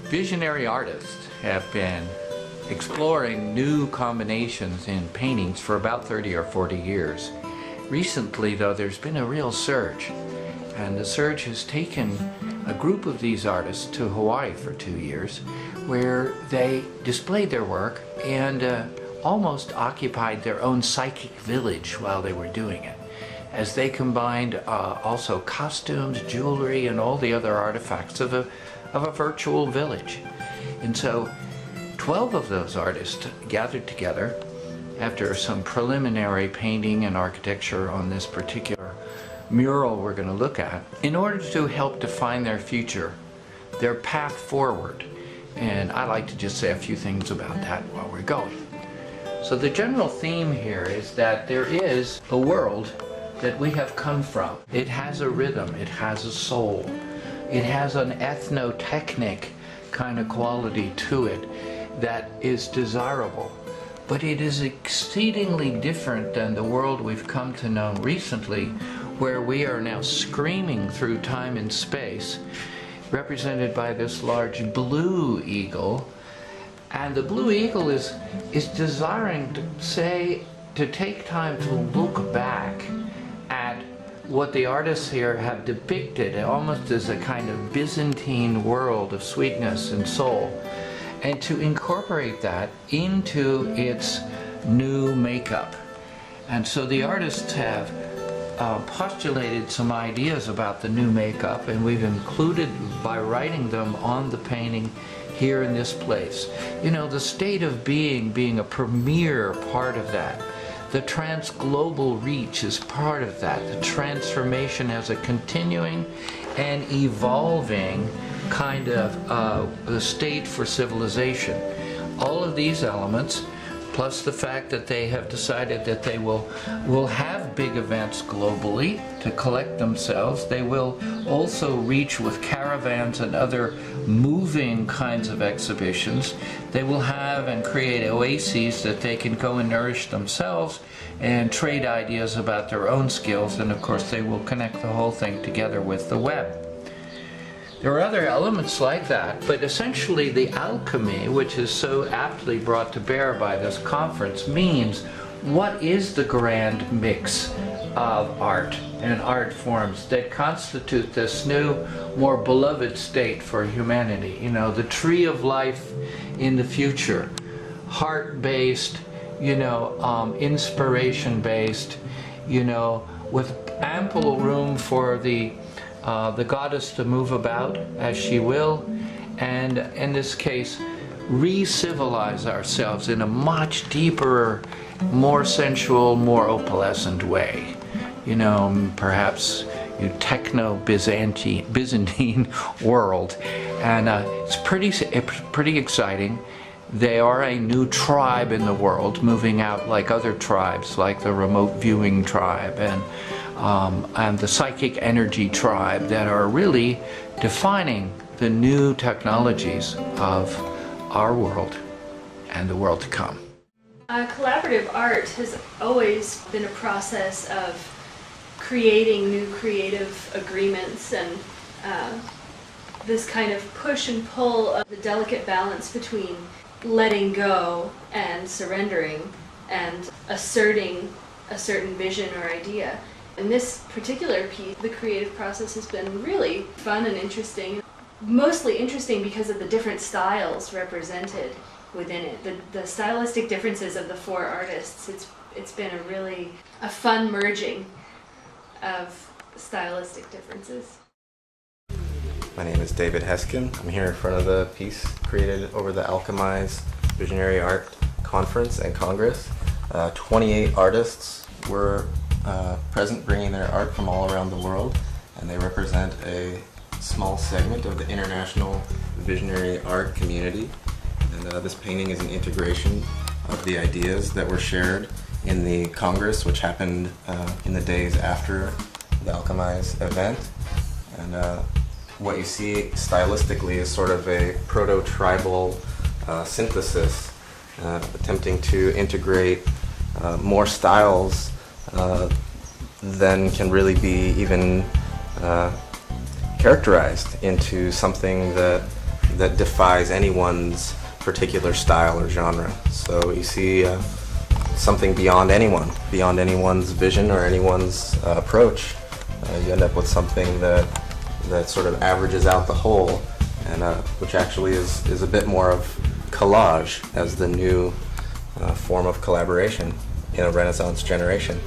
Visionary artists have been exploring new combinations in paintings for about 30 or 40 years. Recently, though, there's been a real surge, and the surge has taken a group of these artists to Hawaii for 2 years, where they displayed their work and almost occupied their own psychic village while they were doing it, as they combined also costumes, jewelry, and all the other artifacts of a virtual village. And so 12 of those artists gathered together after some preliminary painting and architecture on this particular mural we're going to look at, in order to help define their future, their path forward. And I'd like to just say a few things about that while we're going. So the general theme here is that there is a world that we have come from. It has a rhythm, it has a soul. It has an ethnotechnic kind of quality to it that is desirable. But it is exceedingly different than the world we've come to know recently, where we are now screaming through time and space, represented by this large blue eagle. And the blue eagle is desiring to take time to look back at what the artists here have depicted almost as a kind of Byzantine world of sweetness and soul, and to incorporate that into its new makeup. And so the artists have postulated some ideas about the new makeup, and we've included by writing them on the painting here in this place. You know, the state of being a premier part of that. The trans-global reach is part of that. The transformation as a continuing and evolving kind of a state for civilization. All of these elements, plus the fact that they have decided that they will have big events globally to collect themselves. They will also reach with caravans and other moving kinds of exhibitions. They will have and create oases that they can go and nourish themselves and trade ideas about their own skills, and of course they will connect the whole thing together with the web. There are other elements like that, but essentially the alchemy, which is so aptly brought to bear by this conference, means what is the grand mix of art and art forms that constitute this new, more beloved state for humanity. You know, the tree of life in the future, heart-based, you know, inspiration-based, you know, with ample room for the goddess to move about as she will, and in this case re-civilize ourselves in a much deeper, more sensual, more opalescent way. You know, perhaps techno-Byzantine world, and it's pretty exciting. They are a new tribe in the world, moving out like other tribes, like the remote viewing tribe and the psychic energy tribe, that are really defining the new technologies of our world and the world to come. Collaborative art has always been a process of creating new creative agreements, and this kind of push and pull of the delicate balance between letting go and surrendering and asserting a certain vision or idea. In this particular piece, the creative process has been really fun and interesting. Mostly interesting because of the different styles represented within it. The stylistic differences of the four artists. It's been a fun merging of stylistic differences. My name is David Heskin. I'm here in front of the piece created over the Alchemy's Visionary Art Conference and Congress. 28 artists were present, bringing their art from all around the world, and they represent a small segment of the international visionary art community. And this painting is an integration of the ideas that were shared in the Congress, which happened in the days after the Alchemize event. And what you see stylistically is sort of a proto-tribal synthesis, attempting to integrate more styles than can really be even characterized into something that defies anyone's particular style or genre. So you see something beyond anyone's vision or anyone's approach. You end up with something that sort of averages out the whole, and which actually is a bit more of collage as the new form of collaboration in a Renaissance generation.